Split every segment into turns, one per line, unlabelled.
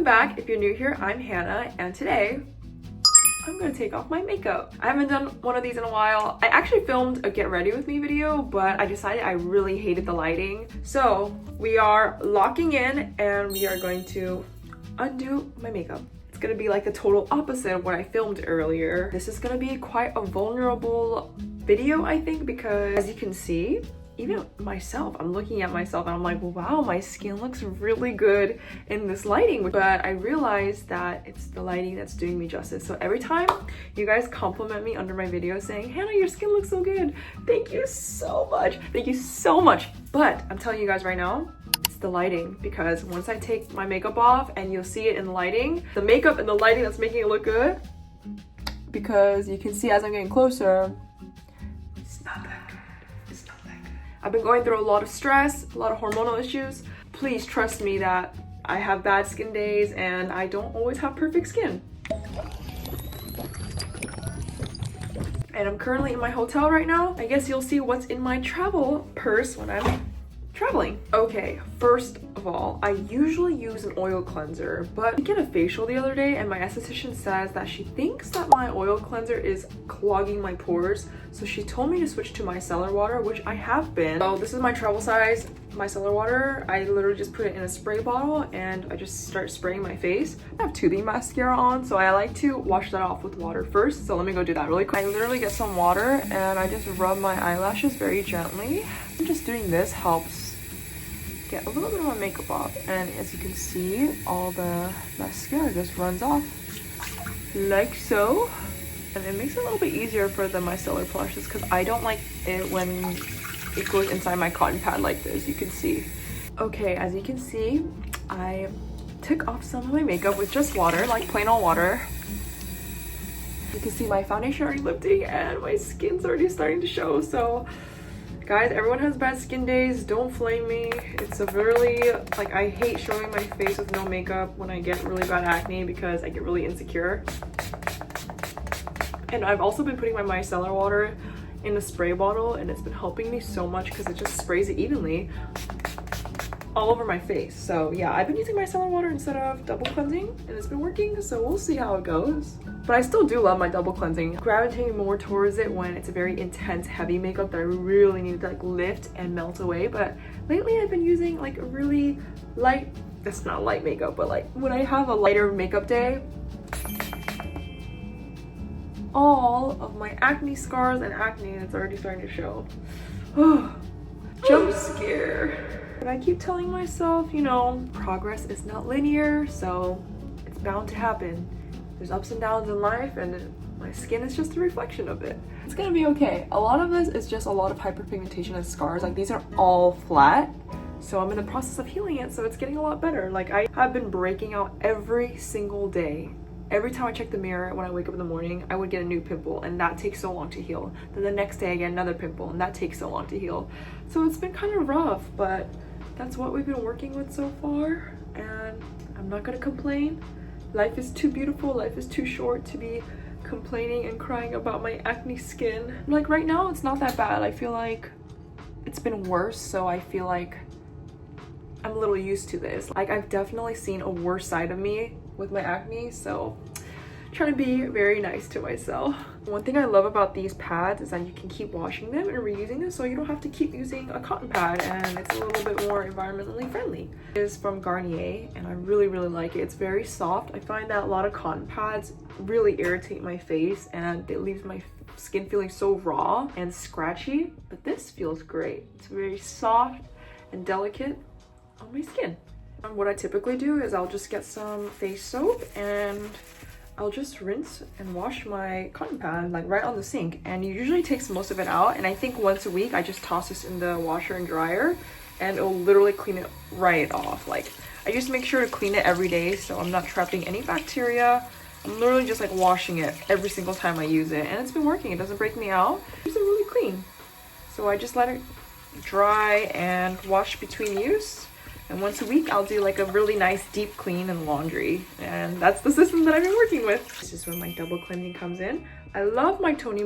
back. If you're new here, I'm Hannah, and today I'm gonna take off my makeup. I haven't done one of these in a while. I actually filmed a get ready with me video, but I decided I really hated the lighting. So we are locking in and we are going to undo my makeup. It's gonna be like the total opposite of what I filmed earlier. This is gonna be quite a vulnerable video, I think, because as you can see, even myself, I'm looking at myself and I'm like, wow, my skin looks really good in this lighting. But I realized that it's the lighting that's doing me justice. So every time you guys compliment me under my video saying, Hannah, your skin looks so good, thank you so much. Thank you so much. But I'm telling you guys right now, it's the lighting, because once I take my makeup off and you'll see it in the lighting, the makeup and the lighting that's making it look good, because you can see as I'm getting closer, it's not that good. It's not that good. I've been going through a lot of stress, a lot of hormonal issues. Please trust me that I have bad skin days and I don't always have perfect skin. And I'm currently in my hotel right now. I guess you'll see what's in my travel purse when I'm traveling. Okay, first of all, I usually use an oil cleanser, but I did a facial the other day and my esthetician says that she thinks that my oil cleanser is clogging my pores. So she told me to switch to micellar water, which I have been. So this is my travel size micellar water. I literally just put it in a spray bottle and I just start spraying my face. I have tubing mascara on, so I like to wash that off with water first. So let me go do that really quick. I literally get some water and I just rub my eyelashes very gently. And just doing this helps get a little bit of my makeup off, and as you can see, all the mascara just runs off like so, and it makes it a little bit easier for the micellar plushes because I don't like it when it goes inside my cotton pad like this. You can see. Okay, as you can see, I took off some of my makeup with just water, like plain old water. You can see my foundation already lifting and my skin's already starting to show. So guys, everyone has bad skin days. Don't flame me. It's a really, like, I hate showing my face with no makeup when I get really bad acne because I get really insecure. And I've also been putting my micellar water in a spray bottle and it's been helping me so much because it just sprays it evenly all over my face. So yeah, I've been using micellar water instead of double cleansing and it's been working, so we'll see how it goes. But I still do love my double cleansing. Gravitating more towards it when it's a very intense, heavy makeup that I really need to like lift and melt away. But lately I've been using like a really light, that's not light makeup, but like when I have a lighter makeup day, all of my acne scars and acne that's already starting to show. Jump scare. But I keep telling myself, you know, progress is not linear, so it's bound to happen. There's ups and downs in life and my skin is just a reflection of it. It's gonna be okay. A lot of this is just a lot of hyperpigmentation and scars. Like these are all flat. So I'm in the process of healing it, so it's getting a lot better. Like I have been breaking out every single day. Every time I check the mirror when I wake up in the morning, I would get a new pimple and that takes so long to heal. Then the next day I get another pimple and that takes so long to heal. So it's been kind of rough, but that's what we've been working with so far and I'm not gonna complain. Life is too beautiful, life is too short to be complaining and crying about my acne skin. Like right now, it's not that bad. I feel like it's been worse, so I feel like I'm a little used to this. Like I've definitely seen a worse side of me with my acne, so I'm trying to be very nice to myself. One thing I love about these pads is that you can keep washing them and reusing them, so you don't have to keep using a cotton pad, and it's a little bit more environmentally friendly. It is from Garnier and I really like it. It's very soft. I find that a lot of cotton pads really irritate my face and it leaves my skin feeling so raw and scratchy, but this feels great. It's very soft and delicate on my skin. And what I typically do is I'll just get some face soap and I'll just rinse and wash my cotton pad like right on the sink, and it usually takes most of it out, and I think once a week I just toss this in the washer and dryer and it'll literally clean it right off. Like I just make sure to clean it every day so I'm not trapping any bacteria. I'm literally just like washing it every single time I use it, and it's been working. It doesn't break me out. It's really clean. So I just let it dry and wash between use. And once a week, I'll do like a really nice deep clean and laundry. And that's the system that I've been working with. This is where my double cleansing comes in. I love my Tony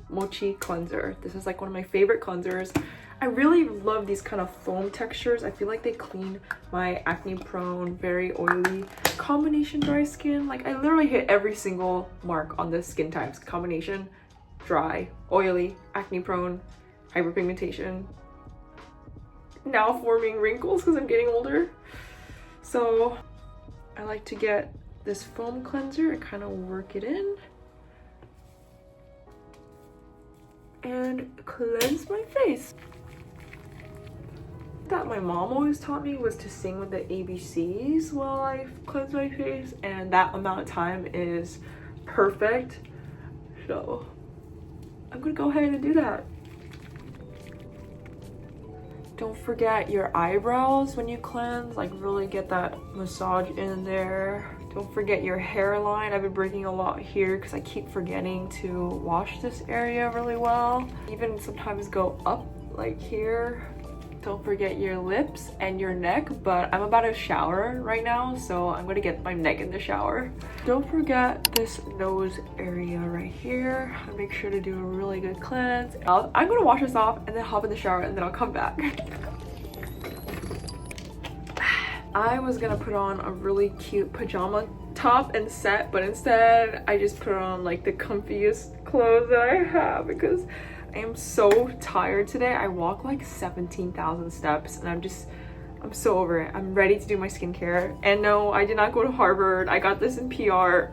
Mochi cleanser. This is like one of my favorite cleansers. I really love these kind of foam textures. I feel like they clean my acne prone, very oily combination dry skin. Like I literally hit every single mark on this skin types. Combination, dry, oily, acne prone, hyperpigmentation, now forming wrinkles because I'm getting older. So I like to get this foam cleanser and kind of work it in and cleanse my face. That my mom always taught me was to sing with the ABCs while I cleanse my face, and that amount of time is perfect. So I'm gonna go ahead and do that. Don't forget your eyebrows when you cleanse, like really get that massage in there. Don't forget your hairline. I've been breaking a lot here because I keep forgetting to wash this area really well. Even sometimes go up like here. Don't forget your lips and your neck, but I'm about to shower right now, so I'm gonna get my neck in the shower. Don't forget this nose area right here. I make sure to do a really good cleanse. I'm gonna wash this off and then hop in the shower and then I'll come back. I was gonna put on a really cute pajama top and set, but instead I just put on like the comfiest clothes that I have because I am so tired today. I walk like 17,000 steps and I'm so over it. I'm ready to do my skincare. And no, I did not go to Harvard. I got this in PR.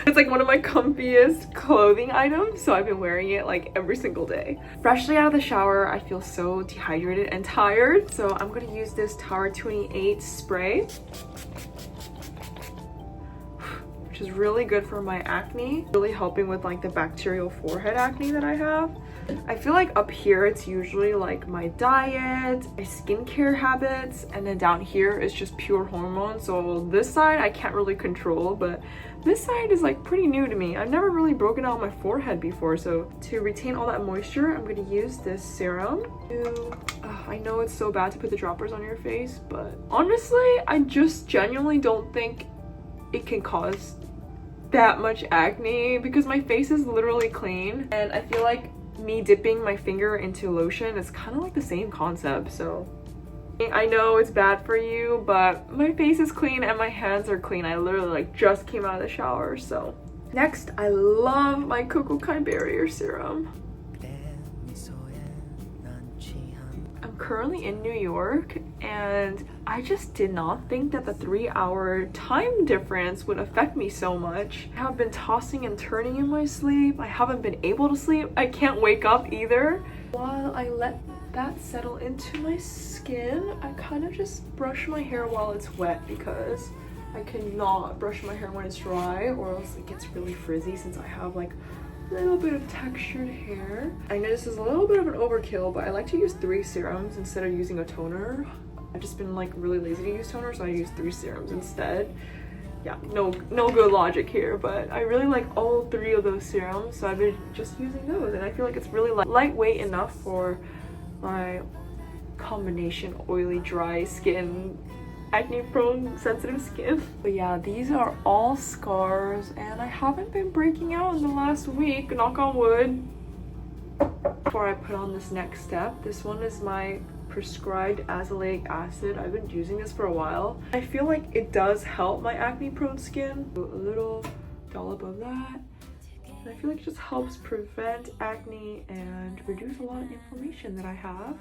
It's like one of my comfiest clothing items, so I've been wearing it like every single day. Freshly out of the shower, I feel so dehydrated and tired, so I'm gonna use this Tower 28 spray, which is really good for my acne, really helping with like the bacterial forehead acne that I have. I feel like up here it's usually like my diet, my skincare habits, and then down here is just pure hormones. So this side I can't really control, but this side is like pretty new to me. I've never really broken out my forehead before, so to retain all that moisture, I'm going to use this serum. I know it's so bad to put the droppers on your face, but honestly, I just genuinely don't think it can cause that much acne because my face is literally clean, and I feel like me dipping my finger into lotion is kind of like the same concept. So I know it's bad for you, but my face is clean and my hands are clean. I literally like just came out of the shower. So next, I love my Cocoa Kind Barrier Serum. I'm currently in New York and I just did not think that the 3-hour time difference would affect me so much. I have been tossing and turning in my sleep. I haven't been able to sleep. I can't wake up either. While I let that settle into my skin, I kind of just brush my hair while it's wet because I cannot brush my hair when it's dry or else it gets really frizzy since I have like a little bit of textured hair. I know this is a little bit of an overkill, but I like to use 3 serums instead of using a toner. I've just been like really lazy to use toner, so I use 3 serums instead. Yeah, no good logic here, but I really like all 3 of those serums, so I've been just using those, and I feel like it's really lightweight enough for my combination oily dry skin, acne prone sensitive skin. But yeah, these are all scars and I haven't been breaking out in the last week, knock on wood. Before I put on this next step, this one is my prescribed azelaic acid. I've been using this for a while. I feel like it does help my acne prone skin. A little dollop of that. And I feel like it just helps prevent acne and reduce a lot of inflammation that I have.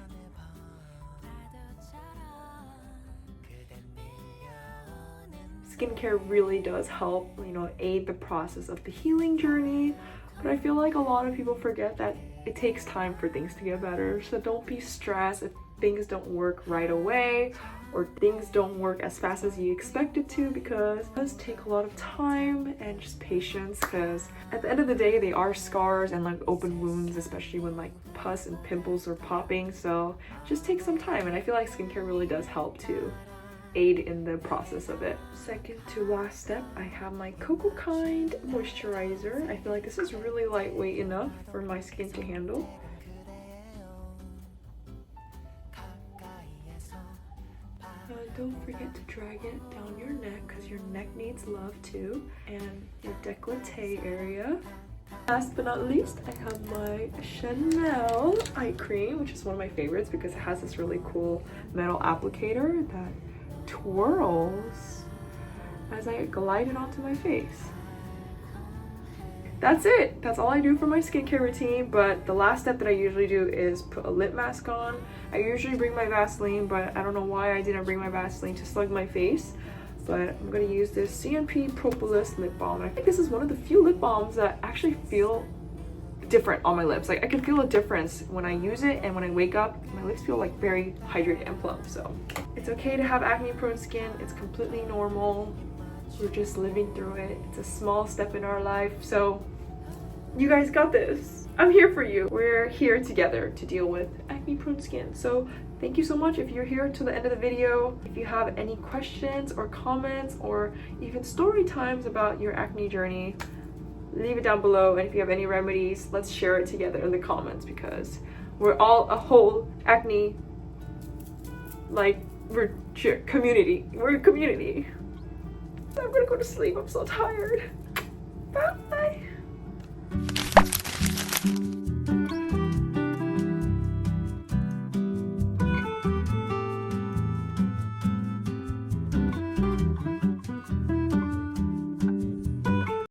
Skincare really does help, you know, aid the process of the healing journey, but I feel like a lot of people forget that it takes time for things to get better. So don't be stressed if things don't work right away or things don't work as fast as you expect it to, because it does take a lot of time and just patience, because at the end of the day they are scars and like open wounds, especially when like pus and pimples are popping. So just take some time, and I feel like skincare really does help to aid in the process of it. Second to last step, I have my Cocoa Kind moisturizer. I feel like this is really lightweight enough for my skin to handle. Don't forget to drag it down your neck because your neck needs love too, and your décolleté area. Last but not least, I have my Chanel eye cream, which is one of my favorites because it has this really cool metal applicator that twirls as I glide it onto my face. That's it. That's all I do for my skincare routine, but the last step that I usually do is put a lip mask on. I usually bring my Vaseline, but I don't know why I didn't bring my Vaseline to slug my face. But I'm gonna use this CNP Propolis lip balm. I think this is one of the few lip balms that actually feel different on my lips. Like I can feel a difference when I use it, and when I wake up, my lips feel like very hydrated and plump. So it's okay to have acne prone skin. It's completely normal. We're just living through it. It's a small step in our life. So you guys got this. I'm here for you. We're here together to deal with acne prone skin. So thank you so much if you're here to the end of the video. If you have any questions or comments or even story times about your acne journey, leave it down below. And if you have any remedies, let's share it together in the comments, because we're all a whole acne, like, community. We're a community. I'm gonna go to sleep. I'm so tired. Bye.